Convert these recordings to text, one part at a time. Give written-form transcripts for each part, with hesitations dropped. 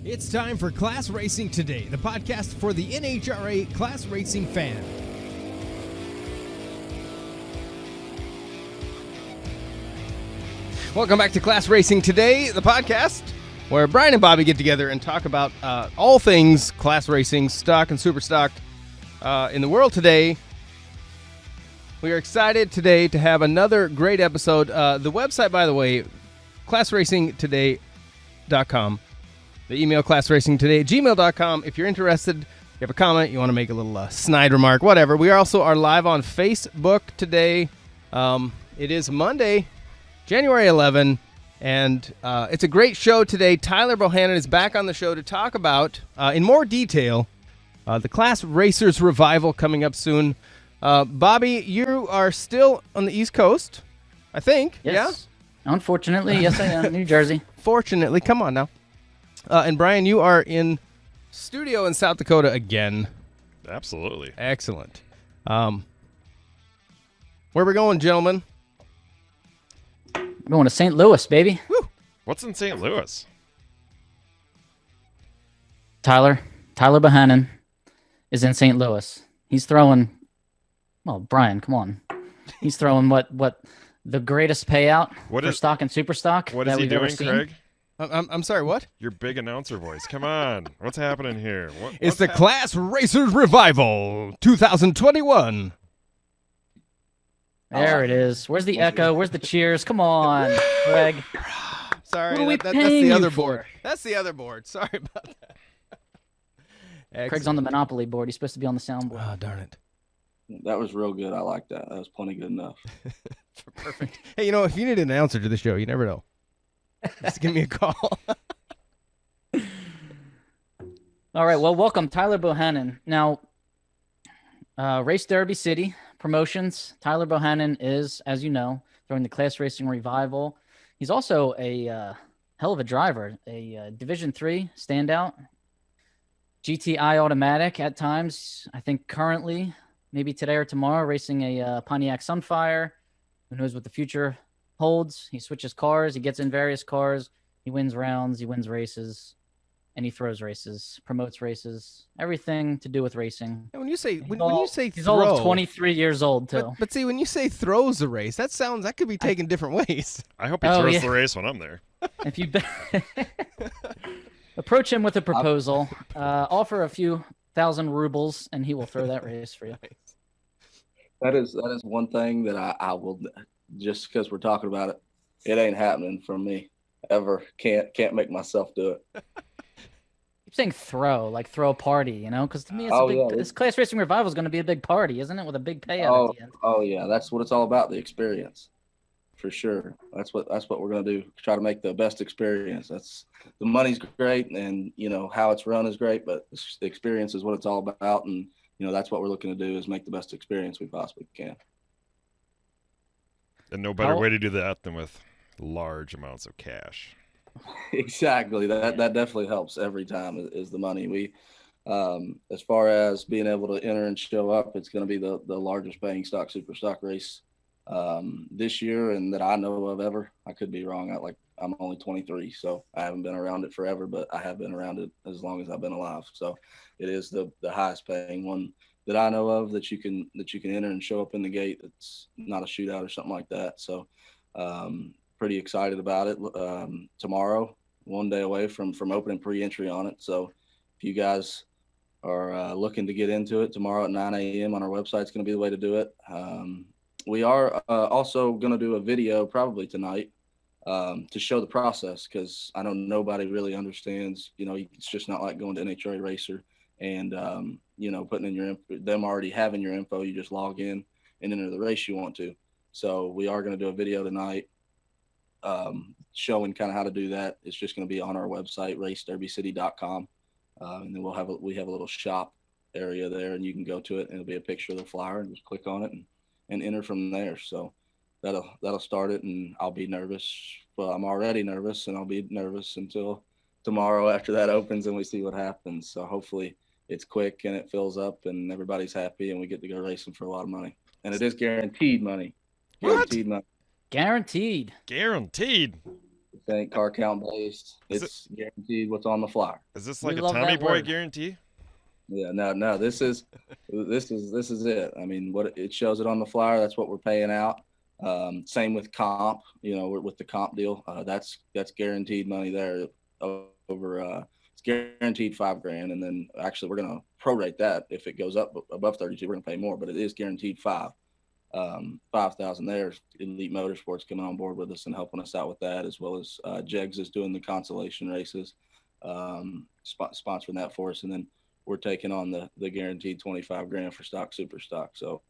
It's time for Class Racing Today, the podcast for the NHRA class racing fan. Welcome back to Class Racing Today, the podcast where Brian and Bobby get together and talk about all things class racing, stock and super stock in the world today. We are excited today to have another great episode. The website, by the way, classracingtoday.com. The email classracingtoday@gmail.com. If you're interested, you have a comment, you want to make a little snide remark, whatever. We also are live on Facebook today. It is Monday, January 11, and it's a great show today. Tyler Bohannon is back on the show to talk about, in more detail, the Class Racers Revival coming up soon. Bobby, you are still on the East Coast, I think. Yes. Yeah? Unfortunately, yes, I am. New Jersey. Fortunately, come on now. And Brian, you are in studio in South Dakota again. Absolutely. Excellent. Where we going, gentlemen? We're going to St. Louis, baby. Woo. What's in St. Louis? Tyler Bohannon is in St. Louis. He's throwing, well, Brian, come on. He's throwing what the greatest payout for stock and super stock what that is he we've ever doing, seen. Craig? I'm sorry, what? Your big announcer voice. Come on. What's happening here? It's the Class Racers Revival 2021. There it is. Where's the echo? Where's the cheers? Come on, Greg. Sorry, What are we that's paying the you other for? board. That's the other board. Sorry about that. Craig's on the Monopoly board. He's supposed to be on the soundboard. Oh, darn it. That was real good. I like that. That was plenty good enough. Perfect. Hey, if you need an announcer to the show, you never know. Just give me a call. All right. Well, welcome, Tyler Bohannon. Now, Race Derby City Promotions. Tyler Bohannon is, as you know, throwing the Class Racing Revival. He's also a hell of a driver, a Division III standout, GTI automatic at times. I think currently, maybe today or tomorrow, racing a Pontiac Sunfire. Who knows what the future holds? He switches cars. He gets in various cars. He wins rounds. He wins races. And he throws races, promotes races, everything to do with racing. And when you say he's throw, all of 23 years old too. But see, when you say throws a race, that could be taken different ways. I hope he throws the race when I'm there. If you approach him with a proposal, offer a few thousand rubles, and he will throw that race for you. That is one thing that I will, just because we're talking about it, it ain't happening for me ever. Can't make myself do it. Keep saying throw a party, because to me it's this Class Racing Revival is going to be a big party, isn't it? With a big payout at the end. Oh yeah, that's what it's all about, the experience. For sure. That's what we're going to do. Try to make the best experience. The money's great, and how it's run is great, but the experience is what it's all about, and that's what we're looking to do, is make the best experience we possibly can. And no better way to do that than with large amounts of cash. Exactly. That definitely helps every time is the money. We, as far as being able to enter and show up, it's going to be the largest paying stock super stock race this year, and that I know of ever. I could be wrong. I'm only 23, so I haven't been around it forever, but I have been around it as long as I've been alive. So it is the highest paying one that I know of that you can enter and show up in the gate. It's not a shootout or something like that. So pretty excited about it. Tomorrow, one day away from opening pre-entry on it. So if you guys are looking to get into it, tomorrow at 9 a.m. on our website, it's going to be the way to do it. We are also going to do a video probably tonight to show the process, because I know nobody really understands. It's just not like going to NHRA Racer and putting in them already having your info. You just log in and enter the race you want to. So we are going to do a video tonight showing kind of how to do that. It's just going to be on our website, racederbycity.com, and then we have a little shop area there, and you can go to it, and it'll be a picture of the flyer, and just click on it and enter from there. So that'll start it, and I'll be nervous. Well, I'm already nervous, and I'll be nervous until tomorrow after that opens and we see what happens. So hopefully it's quick and it fills up and everybody's happy and we get to go racing for a lot of money. And it is guaranteed money. Guaranteed money. Guaranteed. Guaranteed. ain't car count based. Is it- It's guaranteed what's on the flyer. Is this We like a love Tommy that Boy word. guarantee? Yeah, no, this is it. I mean, what it shows it on the flyer, that's what we're paying out. Same with comp, with the comp deal, that's guaranteed money there over, it's guaranteed $5,000. And then actually we're going to prorate that. If it goes up above 32, we're going to pay more, but it is guaranteed 5,000 there. Elite Motorsports coming on board with us and helping us out with that, as well as Jegs is doing the consolation races, sponsoring that for us. And then we're taking on the guaranteed $25,000 for stock, super stock. So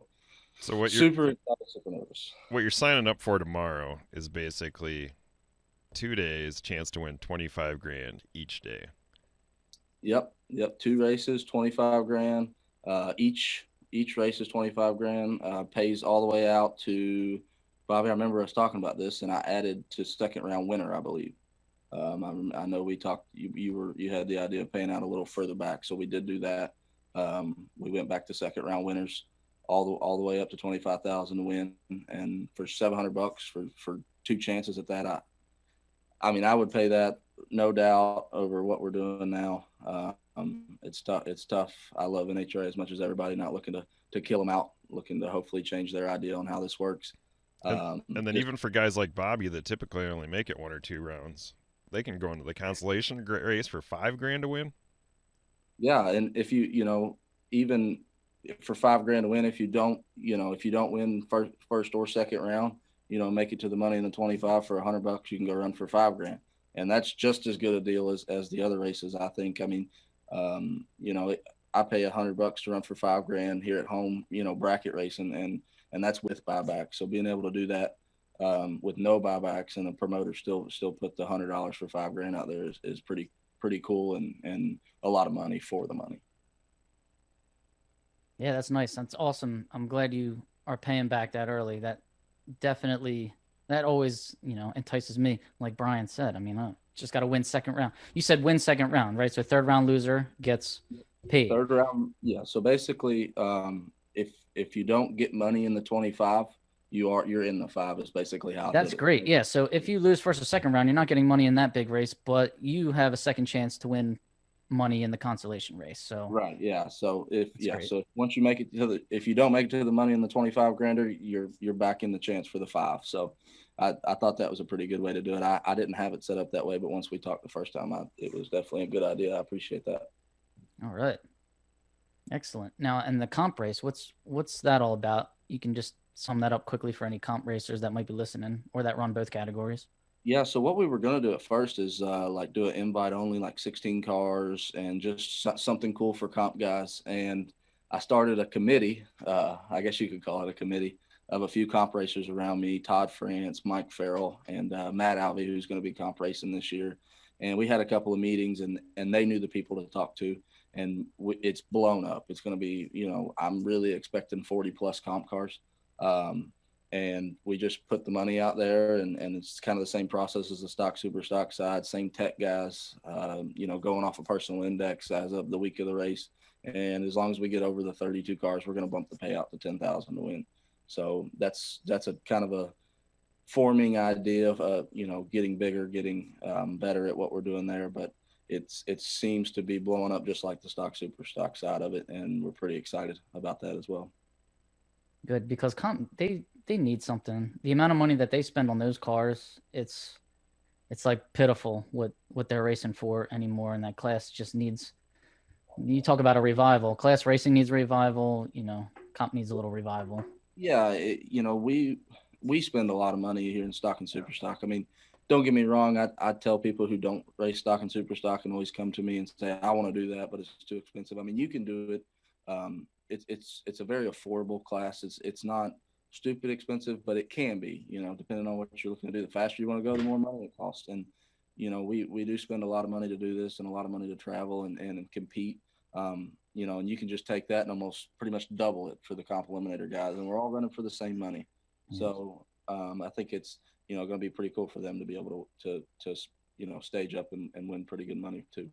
So super excited, super nervous. what you're signing up for tomorrow is basically 2 days, chance to win $25,000 each day. Yep. 2 races, $25,000. Each race is $25,000. Pays all the way out to Bobby. I remember us talking about this, and I added to second round winner, I believe. I know we talked. You had the idea of paying out a little further back, so we did do that. We went back to second round winners, all the way up to 25,000 to win, and for $700 for 2 chances at that. I mean, I would pay that, no doubt, over what we're doing now. It's tough. It's tough. I love NHRA as much as everybody. Not looking to kill them out. Looking to hopefully change their idea on how this works. And then even for guys like Bobby that typically only make it 1 or 2 rounds, they can go into the consolation race for $5,000 to win. Yeah, and if even for $5,000 to win, if you don't win first or second round, make it to the money in the 25 for $100, you can go run for $5,000, and that's just as good a deal as the other races, I think. I mean, I pay $100 to run for $5,000 here at home, bracket racing, and that's with buyback. So being able to do that with no buybacks, and the promoter still put the $100 for $5,000 out there is pretty cool, and a lot of money for the money. Yeah, that's nice. That's awesome. I'm glad you are paying back that early. That always, entices me. Like Brian said, I mean, just got to win second round. You said win second round, right? So third round loser gets paid. Third round, yeah. So basically, if you don't get money in the 25, you're in the 5 is basically how. That's great. Yeah. So if you lose first or second round, you're not getting money in that big race, but you have a second chance to win money in the consolation race. So right, yeah. So great. so once you make it if you don't make it to the money in the $25,000, you're back in the chance for the 5. So I thought that was a pretty good way to do it. I didn't have it set up that way, but once we talked the first time, it was definitely a good idea. I appreciate that. All right. Excellent. Now, and the comp race, what's that all about? You can just sum that up quickly for any comp racers that might be listening or that run both categories. Yeah, so what we were going to do at first is like do an invite only, like 16 cars, and just something cool for comp guys. And I started a committee, I guess you could call it a committee, of a few comp racers around me: Todd France, Mike Farrell, and Matt Alvey, who's going to be comp racing this year. And we had a couple of meetings, and they knew the people to talk to, and it's blown up. It's going to be, I'm really expecting 40 plus comp cars. And we just put the money out there, and it's kind of the same process as the stock, super stock side, same tech guys, going off a personal index as of the week of the race. And as long as we get over the 32 cars, we're going to bump the payout to 10,000 to win. So that's a kind of a forming idea of, getting bigger, getting better at what we're doing there. But it seems to be blowing up just like the stock, super stock side of it. And we're pretty excited about that as well. Good, because they need something. The amount of money that they spend on those cars, it's like pitiful what they're racing for anymore. And that class just needs, you talk about a revival. Class racing needs a revival, comp needs a little revival. Yeah, we spend a lot of money here in stock and super stock. I mean, don't get me wrong. I tell people who don't race stock and super stock and always come to me and say, I want to do that, but it's too expensive. I mean, you can do it. It's a very affordable class. It's not stupid expensive, but it can be, depending on what you're looking to do. The faster you want to go, the more money it costs. And, we do spend a lot of money to do this and a lot of money to travel and compete. And you can just take that and almost pretty much double it for the comp eliminator guys. And we're all running for the same money. Mm-hmm. So I think it's, going to be pretty cool for them to be able to stage up and win pretty good money too.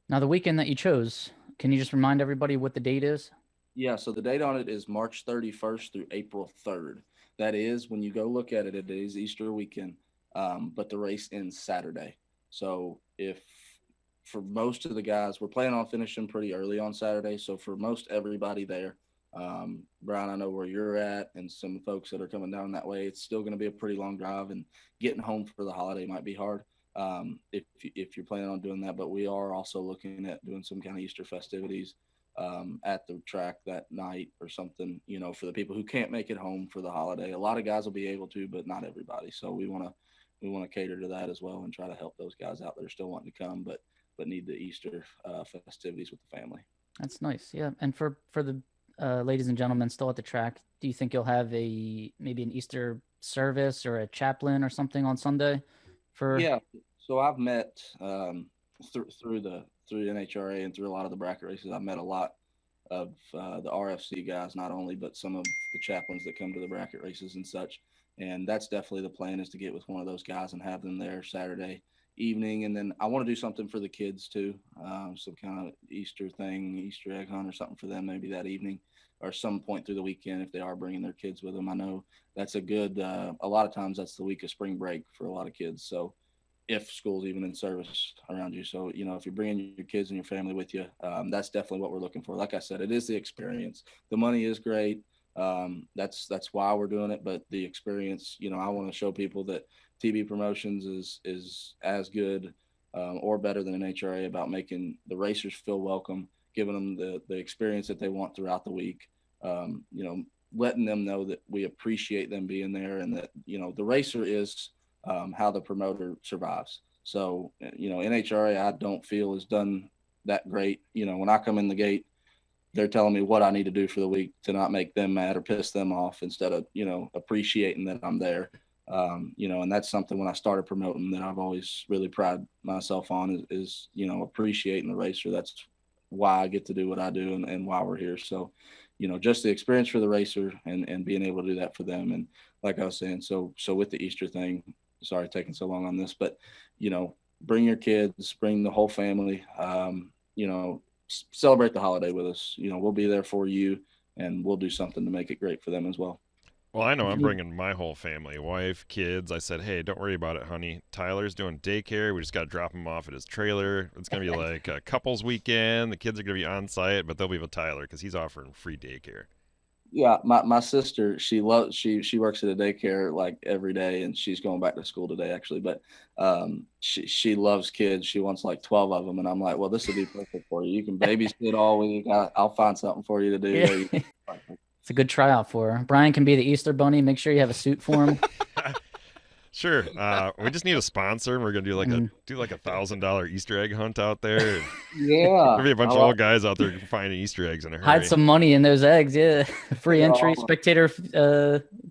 Now, the weekend that you chose, can you just remind everybody what the date is? Yeah, so the date on it is March 31st through April 3rd. that is, when you go look at it, it is Easter weekend, but the race ends Saturday. So if for most of the guys, we're planning on finishing pretty early on Saturday. So for most everybody there, Brian, I know where you're at, and some folks that are coming down that way, it's still going to be a pretty long drive, and getting home for the holiday might be hard, if you're planning on doing that. But we are also looking at doing some kind of Easter festivities at the track that night or something, for the people who can't make it home for the holiday. A lot of guys will be able to, but not everybody. So we want to cater to that as well and try to help those guys out that are still wanting to come, but need the Easter festivities with the family. That's nice. Yeah. And for the ladies and gentlemen still at the track, do you think you'll have maybe an Easter service or a chaplain or something on Sunday? Yeah. So I've met through NHRA and through a lot of the bracket races. I've met a lot of the RFC guys, not only, but some of the chaplains that come to the bracket races and such. And that's definitely the plan, is to get with one of those guys and have them there Saturday evening. And then I want to do something for the kids too, some kind of Easter thing, Easter egg hunt or something for them, maybe that evening or some point through the weekend if they are bringing their kids with them. I know that's a good, a lot of times that's the week of spring break for a lot of kids. So if school's even in service around you. So, if you're bringing your kids and your family with you, that's definitely what we're looking for. Like I said, it is the experience. The money is great. That's why we're doing it. But the experience, I want to show people that TB Promotions is as good or better than an HRA about making the racers feel welcome, giving them the experience that they want throughout the week. Letting them know that we appreciate them being there, and that, the racer is how the promoter survives. So, NHRA, I don't feel is done that great. When I come in the gate, they're telling me what I need to do for the week to not make them mad or piss them off, instead of, appreciating that I'm there. And that's something when I started promoting that I've always really prided myself on is appreciating the racer. That's why I get to do what I do, and why we're here. So, just the experience for the racer and being able to do that for them. And like I was saying, so with the Easter thing, sorry taking so long on this, but bring your kids, bring the whole family, celebrate the holiday with us. We'll be there for you, and we'll do something to make it great for them as well. Well, I know I'm bringing my whole family, wife, kids. I said, hey, don't worry about it, honey. Tyler's doing daycare. We just got to drop him off at his trailer. It's going to be like a couples weekend. The kids are going to be on site, but they'll be with Tyler because he's offering free daycare. Yeah, my sister, she works at a daycare like every day, and she's going back to school today actually. But she loves kids. She wants like 12 of them, and I'm like, well, this would be perfect for you. You can babysit all week. I'll find something for you to do. Yeah. It's a good tryout for her. Brian can be the Easter Bunny. Make sure you have a suit for him. Sure. We just need a sponsor. We're gonna do like a $1,000 Easter egg hunt out there. Yeah, There'll be a bunch of old guys out there finding Easter eggs in a hurry. Hide some money in those eggs. Yeah, free entry, spectator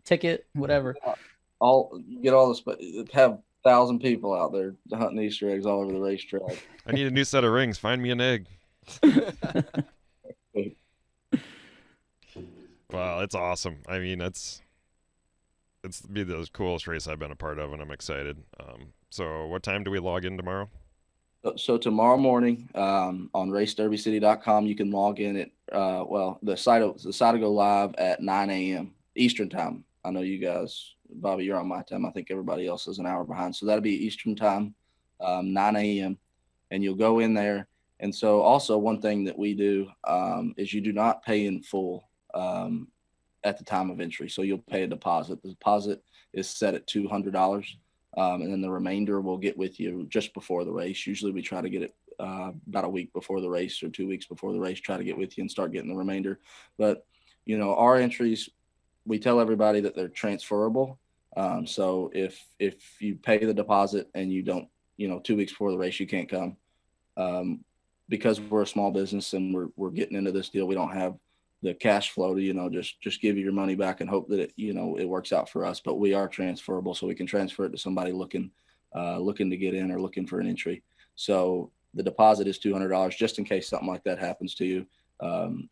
ticket, whatever. Have 1,000 people out there hunting Easter eggs all over the racetrack. I need a new set of rings. Find me an egg. Wow, it's awesome. I mean, it's be the coolest race I've been a part of, and I'm excited. So what time do we log in tomorrow? So tomorrow morning, on racederbycity.com, you can log in at the site will go live at 9 a.m. Eastern time. I know you guys, Bobby, you're on my time. I think everybody else is an hour behind. So that'll be Eastern time, 9 a.m. And you'll go in there. And so also one thing that we do is you do not pay in full at the time of entry. So you'll pay a deposit. The deposit is set at $200. And then the remainder will get with you just before the race. Usually we try to get it about a week before the race or 2 weeks before the race, try to get with you and start getting the remainder. But, our entries, we tell everybody that they're transferable. So if you pay the deposit and you don't, 2 weeks before the race, you can't come. Because we're a small business and we're getting into this deal, we don't have the cash flow to, just give you your money back and hope that it works out for us. But we are transferable, so we can transfer it to somebody looking to get in or looking for an entry. So the deposit is $200 just in case something like that happens to you.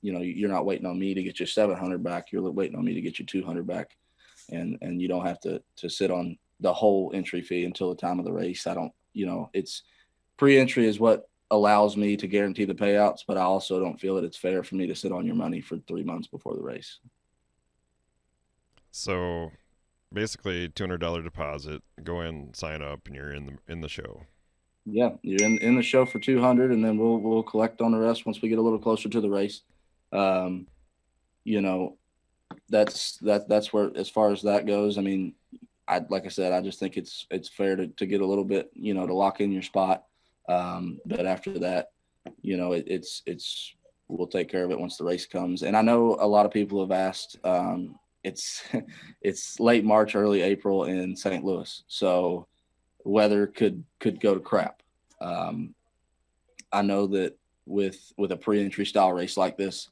You're not waiting on me to get you $700 back. You're waiting on me to get you $200 back, and you don't have to sit on the whole entry fee until the time of the race. It's pre-entry is what allows me to guarantee the payouts, but I also don't feel that it's fair for me to sit on your money for 3 months before the race. So basically, $200 deposit. Go in, sign up, and you're in the show. Yeah, you're in the show for 200, and then we'll collect on the rest once we get a little closer to the race. You know, that's where, as far as that goes. I mean, like I said, I just think it's fair to get a little bit, to lock in your spot. But after that, it's we'll take care of it once the race comes. And I know a lot of people have asked. It's it's late March, early April in St. Louis, so weather could go to crap. I know that with a pre-entry style race like this,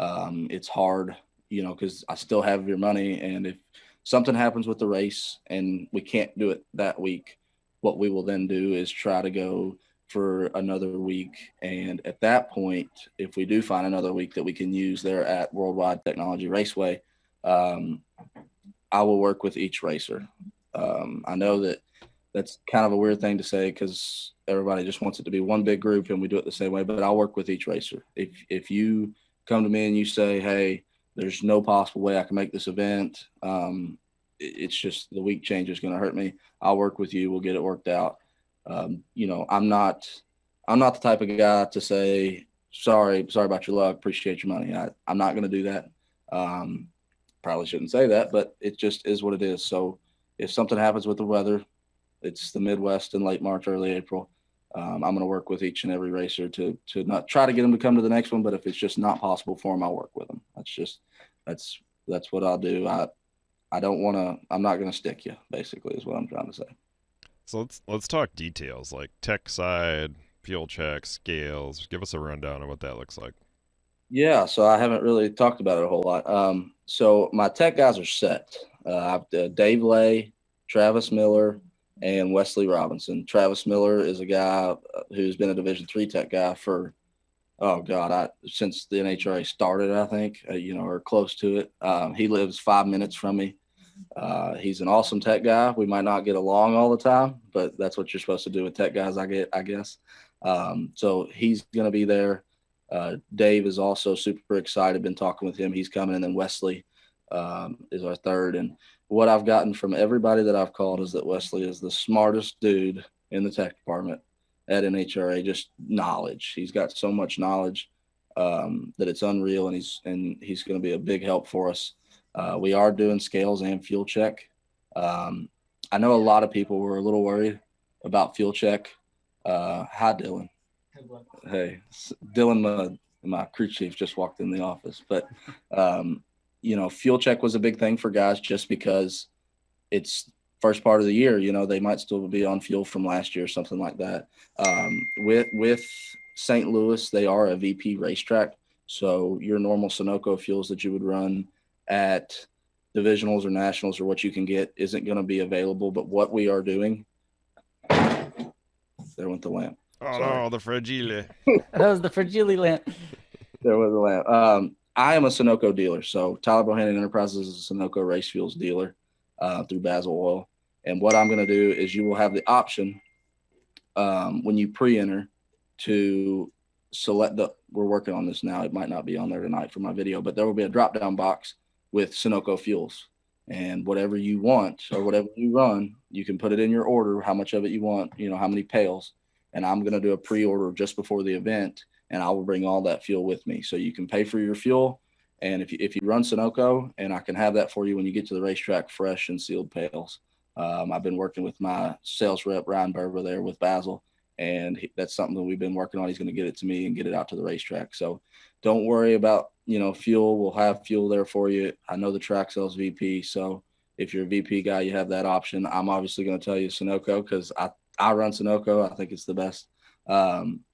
it's hard, because I still have your money, and if something happens with the race and we can't do it that week, what we will then do is try to go for another week. And at that point, if we do find another week that we can use there at Worldwide Technology Raceway, I will work with each racer. I know that that's kind of a weird thing to say because everybody just wants it to be one big group and we do it the same way, but I'll work with each racer. If you come to me and you say, hey, there's no possible way I can make this event, it's just the week change is going to hurt me, I'll work with you. We'll get it worked out. I'm not the type of guy to say, sorry about your luck, appreciate your money. I'm not going to do that. Probably shouldn't say that, but it just is what it is. So if something happens with the weather, it's the Midwest in late March, early April, I'm going to work with each and every racer to not try to get them to come to the next one, but if it's just not possible for them, I'll work with them. That's what I'll do. I'm not going to stick you, basically, is what I'm trying to say. So let's talk details, like tech side, fuel checks, scales. Give us a rundown of what that looks like. Yeah, so I haven't really talked about it a whole lot. So my tech guys are set. I've Dave Lay, Travis Miller, and Wesley Robinson. Travis Miller is a guy who's been a Division III tech guy for, since the NHRA started, I think, or close to it. He lives 5 minutes from me. He's an awesome tech guy. We might not get along all the time, but that's what you're supposed to do with tech guys, I guess. So he's going to be there. Dave is also super excited. Been talking with him. He's coming. And then Wesley is our third. And what I've gotten from everybody that I've called is that Wesley is the smartest dude in the tech department at NHRA. Just knowledge. He's got so much knowledge that it's unreal. And he's going to be a big help for us. We are doing scales and fuel check. I know a lot of people were a little worried about fuel check. Hi, Dylan. Hey, Dylan, my crew chief, just walked in the office. But, fuel check was a big thing for guys just because it's first part of the year. They might still be on fuel from last year or something like that. With St. Louis, they are a VP racetrack. So your normal Sunoco fuels that you would run at divisionals or nationals or what you can get isn't going to be available. But what we are doing, there went the lamp. Oh, Sorry. no, the Fragile. That was the Fragile lamp. There was a lamp. I am a Sunoco dealer. So Tyler Bohannon Enterprises is a Sunoco race fuels dealer through Basil Oil. And what I'm going to do is you will have the option when you pre-enter to select we're working on this now. It might not be on there tonight for my video, but there will be a drop-down box with Sunoco fuels. And whatever you want or whatever you run, you can put it in your order, how much of it you want, how many pails. And I'm going to do a pre-order just before the event, and I will bring all that fuel with me. So you can pay for your fuel. And if you run Sunoco, and I can have that for you when you get to the racetrack, fresh and sealed pails. I've been working with my sales rep, Ryan Berber, there with Basil, and that's something that we've been working on. He's going to get it to me and get it out to the racetrack. So don't worry about, fuel. We'll have fuel there for you. I know the track sells VP. So if you're a VP guy, you have that option. I'm obviously going to tell you Sunoco because I run Sunoco. I think it's the best.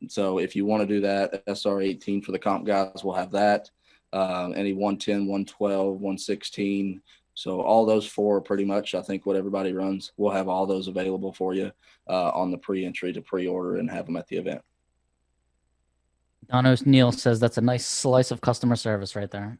So if you want to do that, SR18 for the comp guys, we'll have that. Any 110, 112, 116. So all those four are pretty much, I think, what everybody runs. We'll have all those available for you on the pre-entry to pre-order and have them at the event. Don O'Neill says that's a nice slice of customer service right there.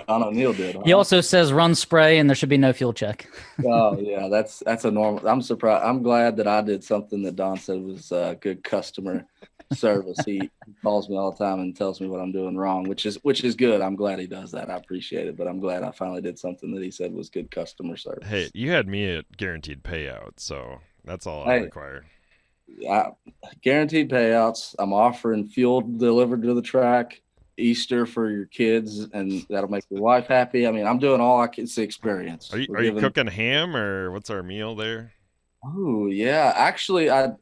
Don O'Neill did. Huh? He also says run spray and there should be no fuel check. Oh yeah, that's a normal. I'm surprised. I'm glad that I did something that Don said was good customer service. He calls me all the time and tells me what I'm doing wrong, which is good. I'm glad he does that. I appreciate it, but I'm glad I finally did something that he said was good customer Hey, service. you had me at guaranteed payout, so that's all I Hey, require. I, guaranteed payouts. I'm offering fuel delivered to the track, Easter for your kids, and that'll make your wife happy. I mean, I'm doing all I can see Are experience. you We're are you giving. cooking ham or what's our meal there? Oh yeah, actually, I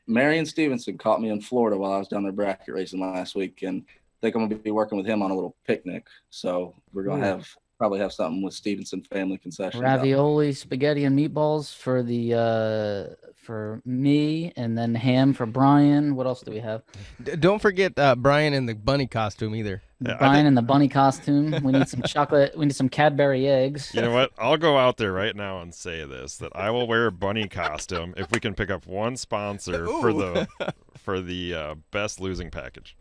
Marion Stevenson caught me in Florida while I was down there bracket racing last week, and I think I'm gonna be working with him on a little picnic. So we're gonna Ooh. probably have something with Stevenson family concessions out. Ravioli, spaghetti, and meatballs for the for me, and then ham for Brian. What else do we have? Don't forget Brian in the bunny costume either. Yeah, I think Brian in the bunny costume. We need some chocolate. We need some Cadbury eggs. you know what? I'll go out there right now and say this that I will wear a bunny costume if we can pick up one sponsor for Ooh. the best losing package.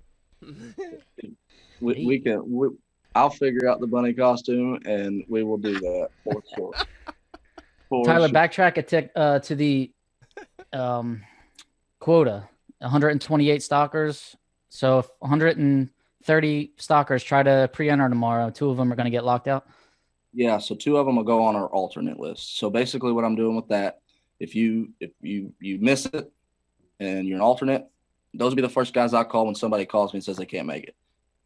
We can. I'll figure out the bunny costume, and we will do that for sure. For Tyler, sure. backtrack it to the um, quota. 128 stalkers. So if 130 stalkers try to pre-enter tomorrow, 2 of them are going to get locked out. Yeah, so 2 of them will go on our alternate list. So basically, what I'm doing with that, if you miss it and you're an alternate, those will be the first guys I call when somebody calls me and says they can't make it.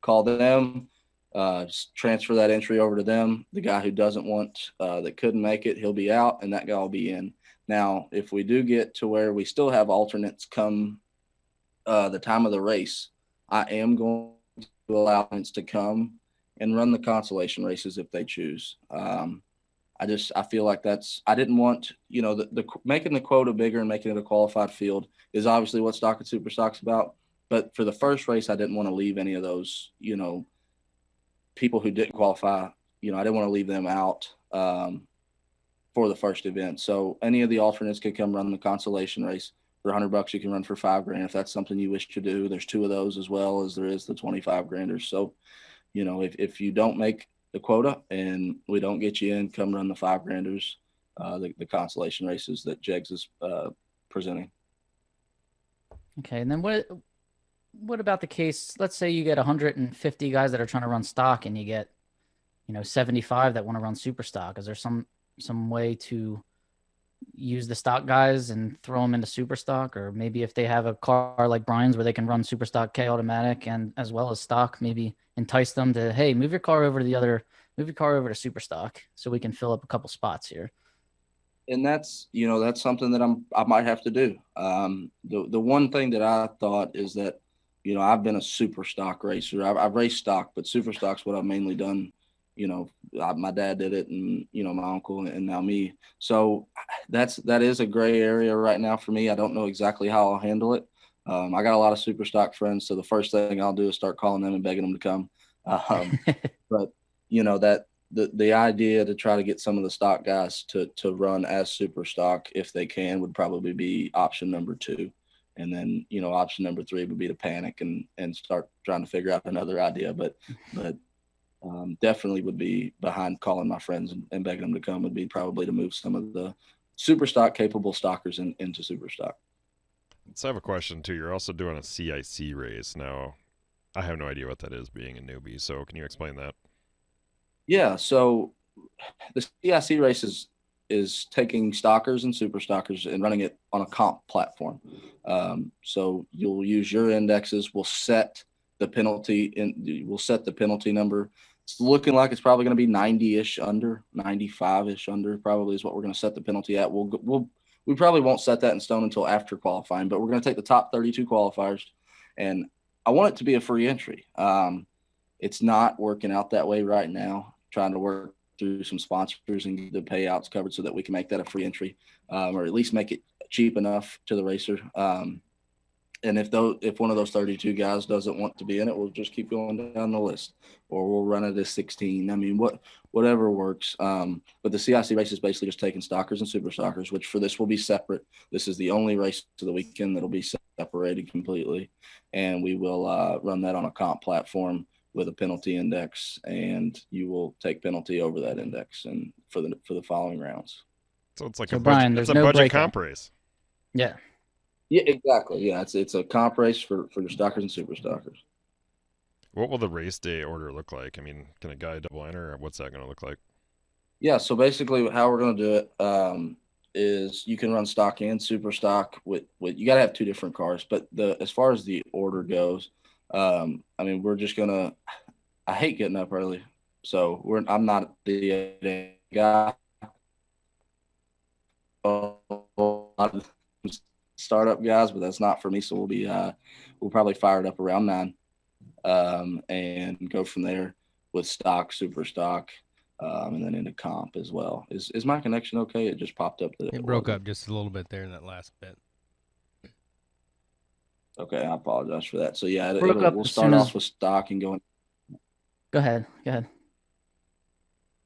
Call them, just transfer that entry over to them. The guy who doesn't want that couldn't make it, he'll be out, and that guy will be in. Now, if we do get to where we still have alternates come the time of the race, I am going to allow alternates to come and run the consolation races if they choose. I feel like I didn't want, the making the quota bigger and making it a qualified field is obviously what Stock and Super Stock's about. But for the first race, I didn't want to leave any of those, people who didn't qualify. I didn't want to leave them out for the first event. So any of the alternates could come run the consolation race. For $100, you can run for $5,000 if that's something you wish to do. There's 2 of those as well as there is the 25-granders. So, if you don't make the quota and we don't get you in, come run the $5,000, the consolation races that Jegs is presenting. Okay, and then what about the case? Let's say you get 150 guys that are trying to run stock, and you get 75 that want to run super stock. Is there some way to use the stock guys and throw them into super stock, or maybe if they have a car like Brian's where they can run super stock K automatic and as well as stock, maybe entice them to, hey, move your car over to super stock so we can fill up a couple spots here. And that's something that I might have to do. The one thing that I thought is that I've been a super stock racer. I've raced stock, but super stock's what I've mainly done. My dad did it, and my uncle, and now me. So that is a gray area right now for me. I don't know exactly how I'll handle it. I got a lot of super stock friends, so the first thing I'll do is start calling them and begging them to come. But that the idea to try to get some of the stock guys to run as super stock if they can would probably be option number 2. And then, option number 3 would be to panic and start trying to figure out another idea. But definitely would be behind calling my friends and begging them to come would be probably to move some of the super stock capable stockers into super stock. So I have a question too. You're also doing a CIC race now. I have no idea what that is, being a newbie. So can you explain that? Yeah. So the CIC race is taking stockers and super stockers and running it on a comp platform. So you'll use your indexes. We'll set the penalty number. It's looking like it's probably going to be 90-ish under, 95-ish under probably is what we're going to set the penalty at. We probably won't set that in stone until after qualifying, but we're going to take the top 32 qualifiers, and I want it to be a free entry. It's not working out that way right now, trying to work through some sponsors and get the payouts covered so that we can make that a free entry, or at least make it cheap enough to the racer. And if one of those 32 guys doesn't want to be in it, we'll just keep going down the list, or we'll run it as 16. I mean, whatever works. But the CIC race is basically just taking stockers and super stockers, which for this will be separate. This is the only race of the weekend that'll be separated completely, and we will run that on a comp platform with a penalty index, and you will take penalty over that index and for the following rounds. So it's like So a Brian, budget. there's It's a no budget breakout. comp race. Yeah. Yeah, exactly. Yeah, it's a comp race for your stockers and super stockers. What will the race day order look like? I mean, can a guy double enter, or what's that going to look like? Yeah, so basically how we're going to do it is you can run stock and super stock with you got to have two different cars, but the as far as the order goes, I mean we're just gonna. I hate getting up early, so I'm not the guy. A lot of startup guys, but that's not for me. So we'll probably fire it up around 9, and go from there with stock, super stock, and then into comp as well. Is my connection okay? It just popped up that It it broke wasn't. up just a little bit there in that last bit. Okay, I apologize for that. So yeah, Broke up we'll as start soon as. off with stock and going. Go ahead. Go ahead.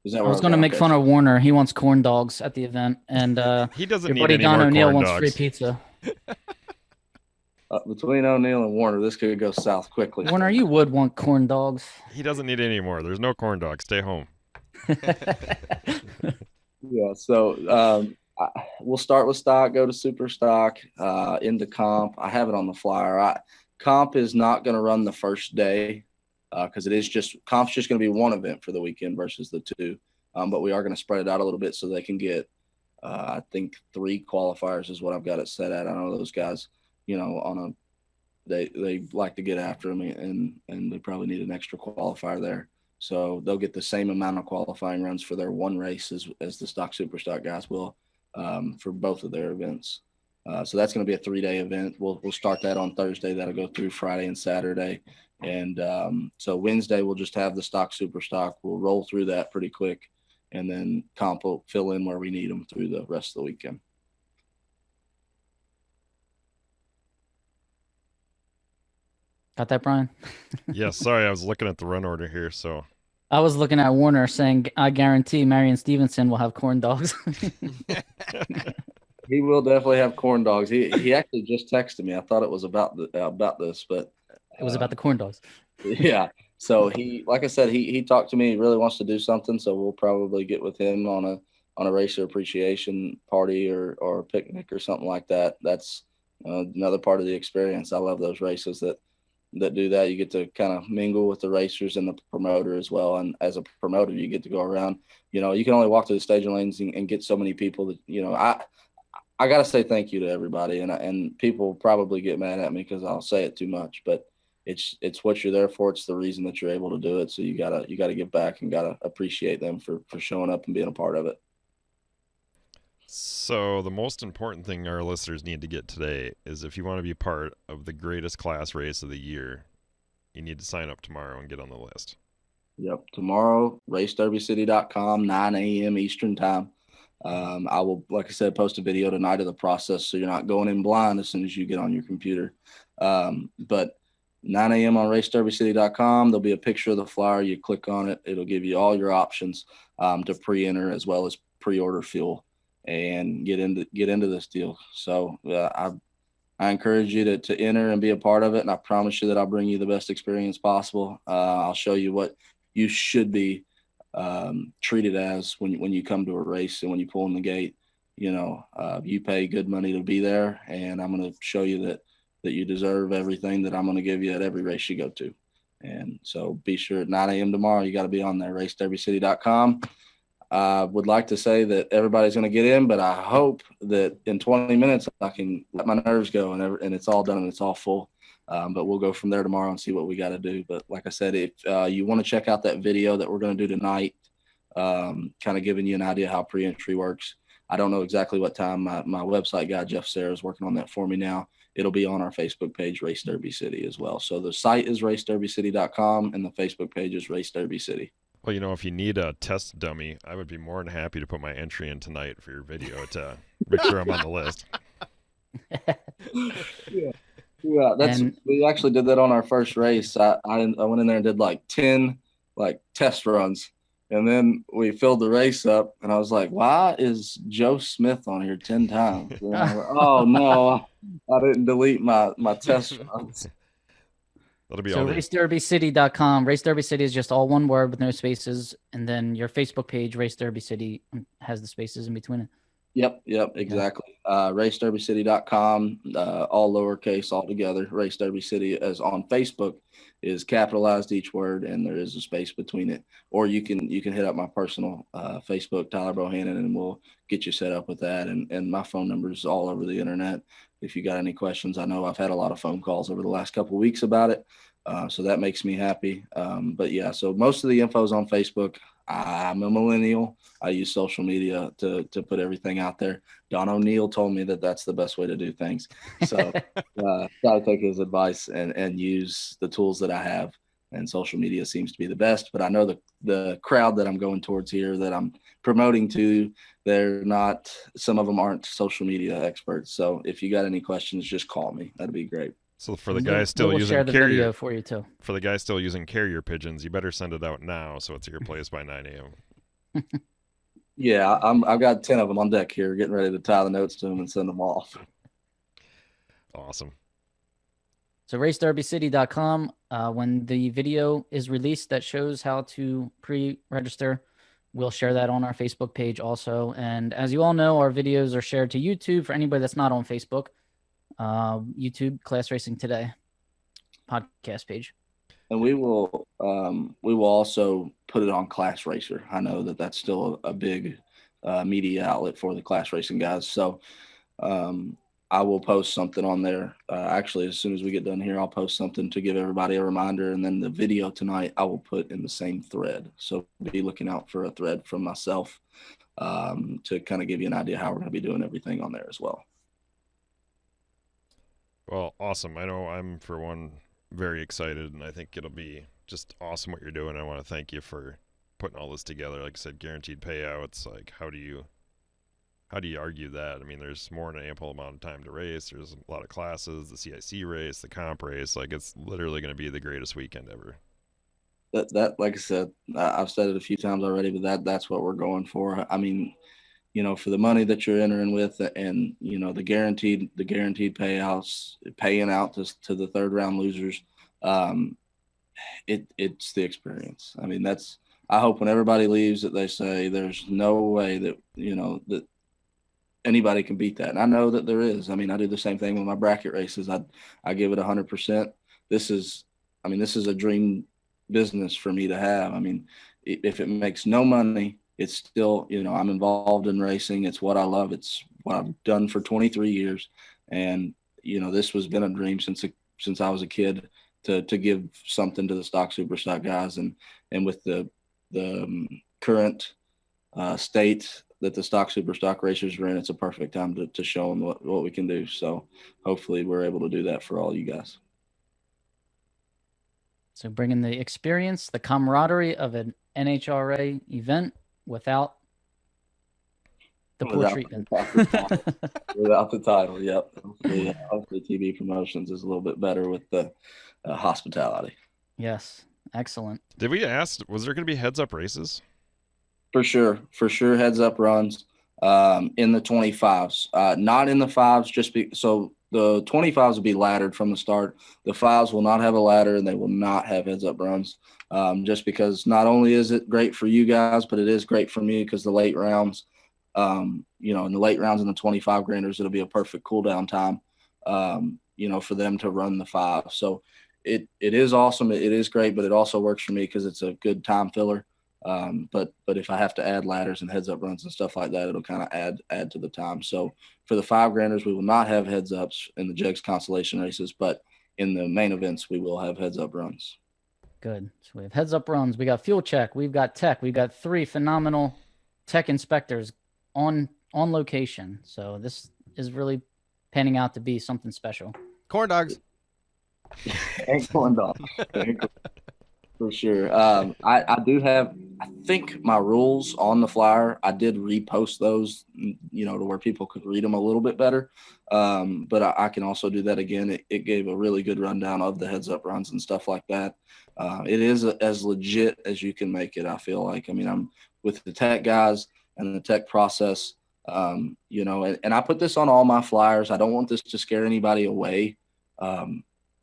Is that I where I was was going to going? make Okay, fun of so Warner. He wants corn dogs at the event, and He doesn't your need buddy any Don more O'Neill corn wants free dogs. pizza. between O'Neill and Warner, this could go south quickly. Warner, you would want corn dogs. He doesn't need any more. There's no corn dogs. Stay home. Yeah, so we'll start with stock, go to super stock, into comp. I have it on the flyer. Comp is not going to run the first day because comp's just going to be one event for the weekend versus the two. But we are going to spread it out a little bit so they can get, I think 3 qualifiers is what I've got it set at. I know those guys, they like to get after them, and they probably need an extra qualifier there. So they'll get the same amount of qualifying runs for their one race as the stock super stock guys will, for both of their events. So that's going to be a 3-day event. We'll start that on Thursday. That'll go through Friday and Saturday. And so Wednesday we'll just have the stock super stock. We'll roll through that pretty quick, and then comp will fill in where we need them through the rest of the weekend. Got that, Brian? Yeah, sorry, I was looking at the run order here. So I was looking at Warner saying, I guarantee Marion Stevenson will have corn dogs. He will definitely have corn dogs. He actually just texted me. I thought it was about this, but It was about the corn dogs. yeah. So like I said, he talked to me. He really wants to do something. So we'll probably get with him on a racer appreciation party or a picnic or something like that. That's another part of the experience. I love those races that do that. You get to kind of mingle with the racers and the promoter as well. And as a promoter, you get to go around. You can only walk to the staging lanes and get so many people that I got to say thank you to everybody, and people probably get mad at me because I'll say it too much, but it's what you're there for. It's the reason that you're able to do it. So you gotta give back and gotta appreciate them for showing up and being a part of it. So the most important thing our listeners need to get today is if you want to be part of the greatest class race of the year, you need to sign up tomorrow and get on the list. Yep. Tomorrow, racederbycity.com, 9 a.m. Eastern time. I will, like I said, post a video tonight of the process so you're not going in blind as soon as you get on your computer. But 9 a.m. on racederbycity.com, there'll be a picture of the flyer. You click on it. It'll give you all your options to pre-enter as well as pre-order fuel and get into this deal. So I encourage you to enter and be a part of it. And I promise you that I'll bring you the best experience possible. I'll show you what you should be treated as when you come to a race and when you pull in the gate. You pay good money to be there, and I'm going to show you that you deserve everything that I'm going to give you at every race you go to. And so be sure at 9 a.m. tomorrow, you got to be on there, racederbycity.com. I would like to say that everybody's going to get in, but I hope that in 20 minutes I can let my nerves go and it's all done and it's all full. But we'll go from there tomorrow and see what we got to do. But like I said, if you want to check out that video that we're going to do tonight, kind of giving you an idea how pre-entry works. I don't know exactly what time. My website guy, Jeff Sarah, is working on that for me now. It'll be on our Facebook page, Race Derby City, as well. So the site is racederbycity.com and the Facebook page is Race Derby City. Well, if you need a test dummy, I would be more than happy to put my entry in tonight for your video to make sure I'm on the list. Yeah, we actually did that on our first race. I went in there and did like 10 test runs, and then we filled the race up, and I was like, why is Joe Smith on here 10 times? And I was like, oh no, I didn't delete my test runs. That'll be So all racederbycity.com. Race Derby City is just all one word with no spaces. And then your Facebook page, Race Derby City, has the spaces in between it. Yep, exactly. RaceDerbyCity.com, all lowercase, all together. Race Derby City as on Facebook is capitalized each word, and there is a space between it. Or you can hit up my personal Facebook, Tyler Bohannon, and we'll get you set up with that. And my phone number is all over the internet. If you got any questions, I know I've had a lot of phone calls over the last couple of weeks about it, so that makes me happy. But yeah, so most of the info is on Facebook. I'm a millennial. I use social media to put everything out there. Don O'Neill told me that that's the best way to do things. So try to take his advice and use the tools that I have. And social media seems to be the best. But I know the crowd that I'm going towards here that I'm promoting to, they're not, some of them aren't social media experts. So if you got any questions, just call me. That'd be great. So for the guys still we'll using share the carrier video for you too. For the guys still using carrier pigeons, you better send it out now so it's at your place by 9 a.m. Yeah, I've got 10 of them on deck here, getting ready to tie the notes to them and send them off. Awesome. So racederbycity.com, when the video is released that shows how to pre-register, we'll share that on our Facebook page also. And as you all know, our videos are shared to YouTube for anybody that's not on Facebook. YouTube Class Racing Today podcast page. And we will also put it on Class Racer. I know that that's still a big media outlet for the class racing guys. So I will post something on there. Actually, as soon as we get done here, I'll post something to give everybody a reminder. And then the video tonight, I will put in the same thread. So be looking out for a thread from myself to kind of give you an idea how we're going to be doing everything on there as well. Well, awesome. I know I'm, for one, very excited, and I think it'll be just awesome what you're doing. I want to thank you for putting all this together. Like I said, guaranteed payouts. Like, how do you argue that? I mean, there's more than an ample amount of time to race. There's a lot of classes, the CIC race, the comp race. Like, it's literally going to be the greatest weekend ever. That like I said, I've said it a few times already, but that's what we're going for. I mean, for the money that you're entering with, and the guaranteed payouts, paying out to the third round losers, it's the experience. I mean, I hope when everybody leaves that they say there's no way that that anybody can beat that. And I know that there is. I mean, I do the same thing with my bracket races. I give it 100%. This is a dream business for me to have. I mean, if it makes no money, it's still, I'm involved in racing. It's what I love. It's what I've done for 23 years. And, this has been a dream since I was a kid to give something to the stock super stock guys. And with the current state that the stock super stock racers are in, it's a perfect time to show them what we can do. So hopefully we're able to do that for all you guys. So bringing the experience, the camaraderie of an NHRA event without the poor treatment. Without the title, yep. Hopefully TV promotions is a little bit better with the hospitality. Yes, excellent. Did we ask, was there going to be heads-up races? For sure, heads-up runs in the 25s. Not in the 5s, so the 25s will be laddered from the start. The 5s will not have a ladder, and they will not have heads-up runs, just because not only is it great for you guys, but it is great for me because the late rounds, in the late rounds in the 25 granders, it'll be a perfect cool down time, for them to run the 5. So it is awesome. It is great, but it also works for me because it's a good time filler. But if I have to add ladders and heads up runs and stuff like that, it'll kind of add to the time. So for the 5 granders, we will not have heads ups in the Jegs consolation races, but in the main events, we will have heads up runs. Good. So we have heads up runs. We got fuel check. We've got tech. We've got 3 phenomenal tech inspectors on location. So this is really panning out to be something special. Corn dogs. And corn dogs. For sure. I do have, I think, my rules on the flyer. I did repost those, to where people could read them a little bit better. But I can also do that again. It gave a really good rundown of the heads up runs and stuff like that. It is as legit as you can make it, I feel like. I mean, I'm with the tech guys and the tech process, and I put this on all my flyers. I don't want this to scare anybody away.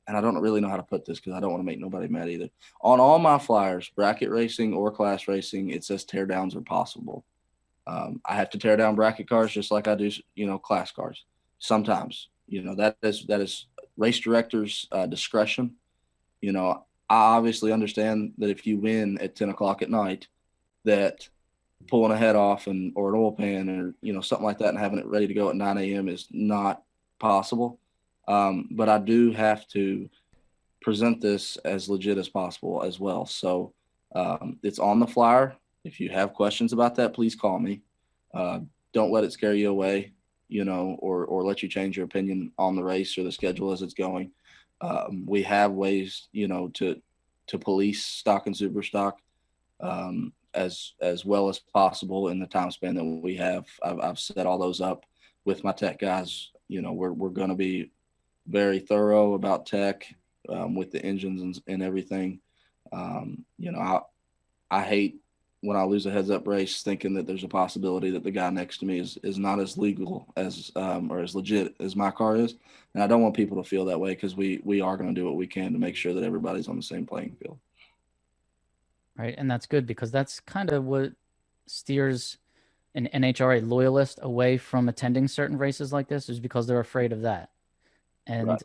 And I don't really know how to put this because I don't want to make nobody mad either. On all my flyers, bracket racing or class racing, it says teardowns are possible. I have to tear down bracket cars just like I do, class cars. Sometimes, that is race directors' discretion. I obviously understand that if you win at 10 o'clock at night, that pulling a head off or an oil pan or something like that and having it ready to go at 9 a.m. is not possible. But I do have to present this as legit as possible as well. So it's on the flyer. If you have questions about that, please call me. Don't let it scare you away, or let you change your opinion on the race or the schedule as it's going. We have ways, to police stock and super stock as well as possible in the time span that we have. I've set all those up with my tech guys. We're going to be very thorough about tech with the engines and everything. I hate when I lose a heads up race thinking that there's a possibility that the guy next to me is not as legal as or as legit as my car is. And I don't want people to feel that way, because we are going to do what we can to make sure that everybody's on the same playing field. Right. And that's good, because that's kind of what steers an NHRA loyalist away from attending certain races like this, is because they're afraid of that. And Right.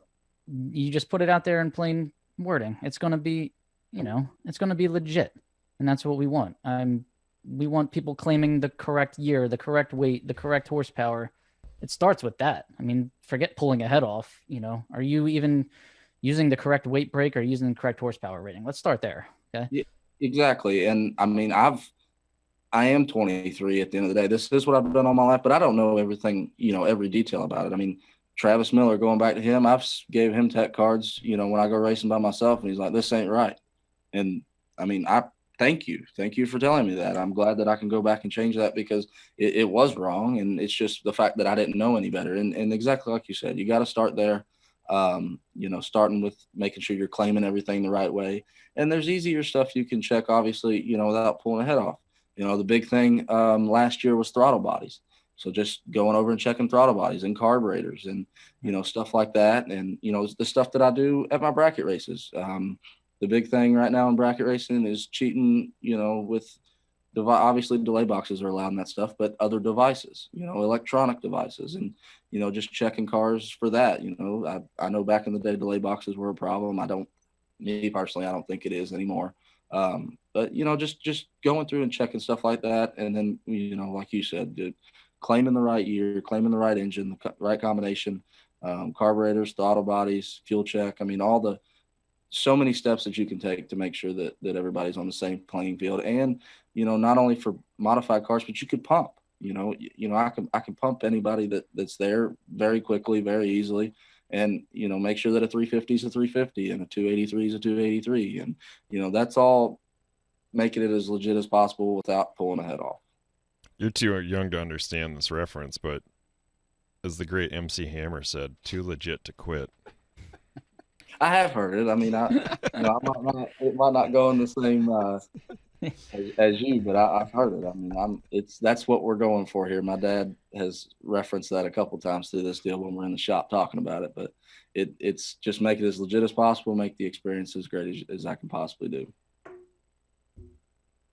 you just put it out there in plain wording. It's going to be, it's going to be legit. And that's what we want. We want people claiming the correct year, the correct weight, the correct horsepower. It starts with that. I mean, forget pulling a head off. Are you even using the correct weight break or using the correct horsepower rating? Let's start there. Okay. Yeah, exactly. And I mean, I am 23 at the end of the day. This is what I've done all my life, but I don't know everything, every detail about it. I mean, Travis Miller, going back to him, I've gave him tech cards, when I go racing by myself, and he's like, this ain't right. And I mean, thank you for telling me that. I'm glad that I can go back and change that, because it was wrong. And it's just the fact that I didn't know any better. And exactly like you said, you got to start there. Starting with making sure you're claiming everything the right way. And there's easier stuff you can check, obviously, without pulling a head off. The big thing last year was throttle bodies. So just going over and checking throttle bodies and carburetors and, stuff like that. And, the stuff that I do at my bracket races. The big thing right now in bracket racing is cheating, with obviously delay boxes are allowed in that stuff, but other devices, electronic devices, and, just checking cars for that. I know back in the day, delay boxes were a problem. Me personally, I don't think it is anymore. But just going through and checking stuff like that. And then, like you said, dude, claiming the right year, claiming the right engine, the right combination, carburetors, throttle bodies, fuel check. I mean, so many steps that you can take to make sure that everybody's on the same playing field. And, not only for modified cars, but you could pump, I can pump anybody that's there very quickly, very easily. And, make sure that a 350 is a 350 and a 283 is a 283. And, that's all making it as legit as possible without pulling a head off. You're too young to understand this reference, but as the great MC Hammer said, too legit to quit. I have heard it. I mean, it might not go in the same as you, but I've heard it. I mean, that's what we're going for here. My dad has referenced that a couple times through this deal when we're in the shop talking about it. But it's just make it as legit as possible, make the experience as great as I can possibly do.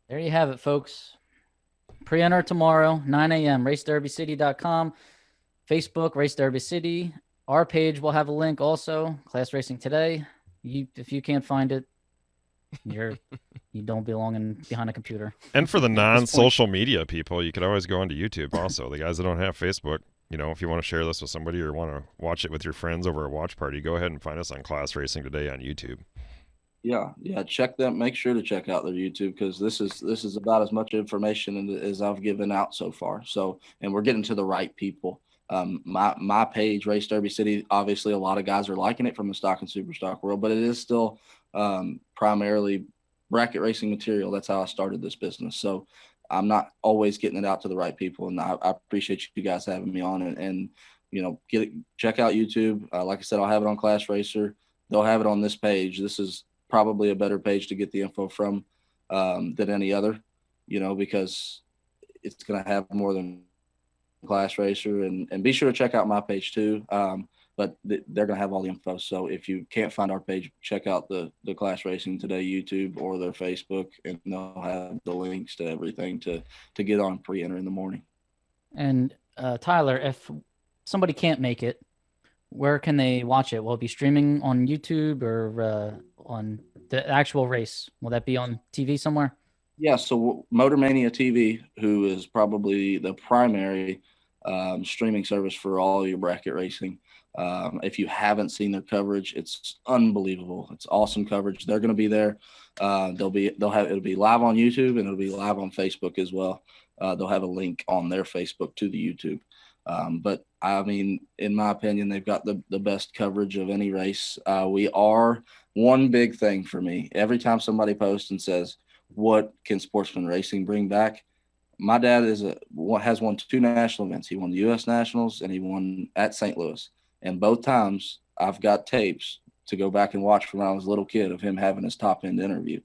There you have it, folks. Pre-enter tomorrow, 9 a.m. RaceDerbyCity.com, Facebook, Race Derby City. Our page will have a link also, Class Racing Today. If you can't find it, you don't belong behind a computer. And for the non-social media people, you could always go onto YouTube also. The guys that don't have Facebook, if you want to share this with somebody or want to watch it with your friends over a watch party, go ahead and find us on Class Racing Today on YouTube. Yeah, check them. Make sure to check out their YouTube, because this is about as much information as I've given out so far. So, and we're getting to the right people. My page, Race Derby City, obviously a lot of guys are liking it from the stock and super stock world, but it is still primarily bracket racing material. That's how I started this business. So I'm not always getting it out to the right people. And I appreciate you guys having me on and check out YouTube. Like I said, I'll have it on Class Racer. They'll have it on this page. This is probably a better page to get the info from than any other, because it's going to have more than Class Racer. And be sure to check out my page too. but they're going to have all the info. So if you can't find our page, check out the Class Racing Today YouTube or their Facebook, and they'll have the links to everything to get on pre-enter in the morning. And Tyler, if somebody can't make it, where can they watch it? Will it be streaming on YouTube or on the actual race? Will that be on TV somewhere? Yeah, so Motormania TV, who is probably the primary streaming service for all your bracket racing. If you haven't seen their coverage, it's unbelievable. It's awesome coverage. They're going to be there. It'll be live on YouTube, and it'll be live on Facebook as well. They'll have a link on their Facebook to the YouTube. But I mean, in my opinion, they've got the best coverage of any race. We are one big thing for me. Every time somebody posts and says, what can Sportsman Racing bring back? My dad has won 2 national events. He won the U.S. Nationals, and he won at St. Louis. And both times I've got tapes to go back and watch from when I was a little kid of him having his top end interview.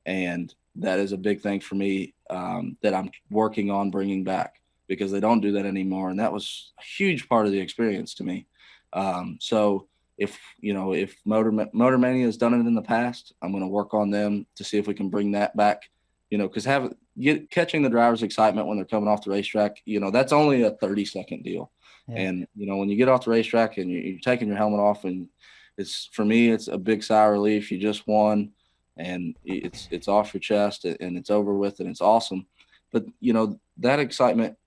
And that is a big thing for me that I'm working on bringing back, because they don't do that anymore. And that was a huge part of the experience to me. So if Motormania has done it in the past, I'm going to work on them to see if we can bring that back, because catching the driver's excitement when they're coming off the racetrack, that's only a 30-second deal. Yeah. And, when you get off the racetrack and you're taking your helmet off, and for me, it's a big sigh of relief. You just won, and it's off your chest, and it's over with, and it's awesome. But, that excitement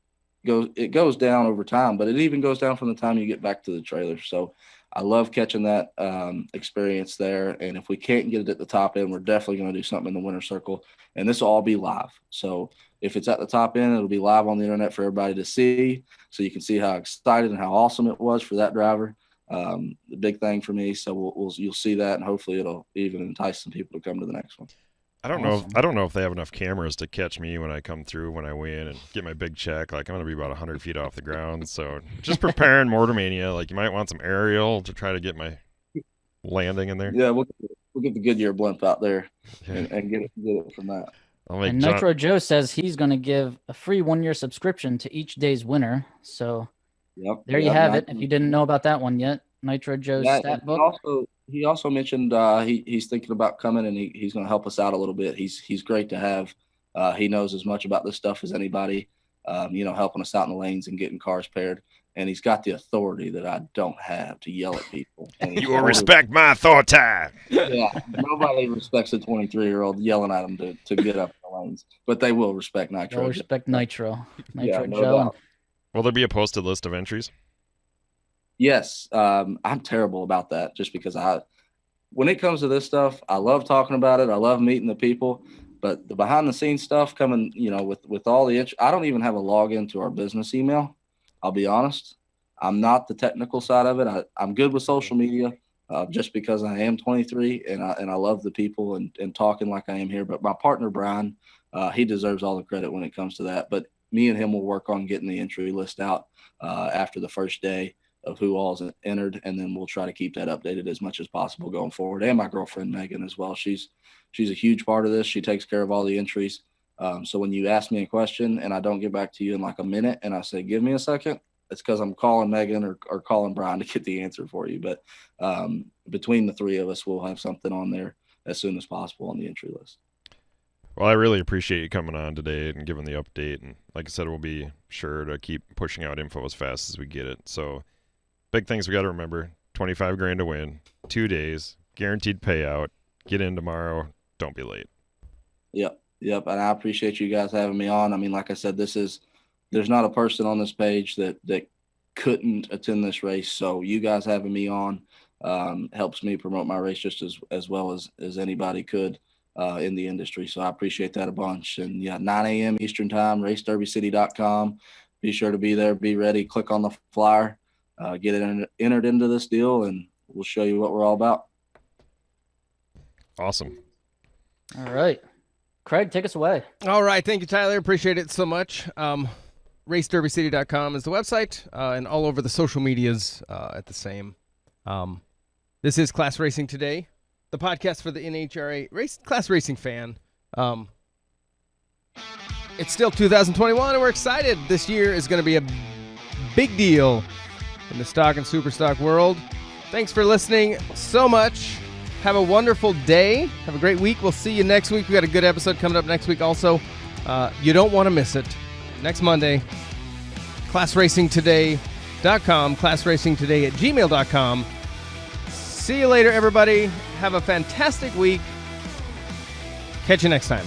goes down over time, but it even goes down from the time you get back to the trailer. So I love catching that experience there. And if we can't get it at the top end, we're definitely going to do something in the winner's circle, and this will all be live. So if it's at the top end, it'll be live on the internet for everybody to see, so you can see how excited and how awesome it was for that driver. The big thing for me. So you'll see that, and hopefully it'll even entice some people to come to the next one. I don't know if they have enough cameras to catch me when I come through, when I win and get my big check. Like, I'm going to be about 100 feet off the ground. So just preparing Motormania. Like, you might want some aerial to try to get my landing in there. Yeah, we'll get the Goodyear blimp out there and get it from that. And Nitro Joe says he's going to give a free 1-year subscription to each day's winner. So there you have it. If you didn't know about that one yet, Nitro Joe's stat book. He also mentioned he's thinking about coming, and he's going to help us out a little bit. He's great to have. He knows as much about this stuff as anybody, helping us out in the lanes and getting cars paired. And he's got the authority that I don't have to yell at people. You will respect my authority. Yeah, nobody respects a 23-year-old yelling at them to get up in the lanes, but they will respect Nitro. They'll respect Nitro no Joe. Doubt. Will there be a posted list of entries? Yes, I'm terrible about that, just because when it comes to this stuff, I love talking about it. I love meeting the people, but the behind the scenes stuff coming, with all the I don't even have a login to our business email. I'll be honest. I'm not the technical side of it. I'm good with social media, just because I am 23 and I love the people and talking like I am here. But my partner, Brian, he deserves all the credit when it comes to that. But me and him will work on getting the entry list out after the first day of who all's entered, and then we'll try to keep that updated as much as possible going forward. And my girlfriend Megan as well. She's a huge part of this. She takes care of all the entries. So when you ask me a question and I don't get back to you in like a minute, and I say, give me a second, it's because I'm calling Megan or calling Brian to get the answer for you. But between the three of us, we'll have something on there as soon as possible on the entry list. Well, I really appreciate you coming on today and giving the update. And like I said, we'll be sure to keep pushing out info as fast as we get it. So big things we got to remember: $25,000 to win, 2 days, guaranteed payout. Get in tomorrow. Don't be late. Yep. And I appreciate you guys having me on. I mean, like I said, there's not a person on this page that couldn't attend this race. So you guys having me on helps me promote my race just as well as anybody could in the industry. So I appreciate that a bunch. And 9 a.m. Eastern time, racederbycity.com. Be sure to be there, be ready, click on the flyer, get it entered into this deal, and we'll show you what we're all about. Awesome. All right. Craig, take us away. All right. Thank you, Tyler. Appreciate it so much. RaceDerbyCity.com is the website, and all over the social medias at the same. This is Class Racing Today, the podcast for the NHRA class racing fan. It's still 2021, and we're excited. This year is going to be a big deal. in the stock and super stock world. Thanks for listening so much. Have a wonderful day. Have a great week. We'll see you next week. We got a good episode coming up next week also. You don't want to miss it. Next Monday, classracingtoday.com, classracingtoday@gmail.com. See you later, everybody. Have a fantastic week. Catch you next time.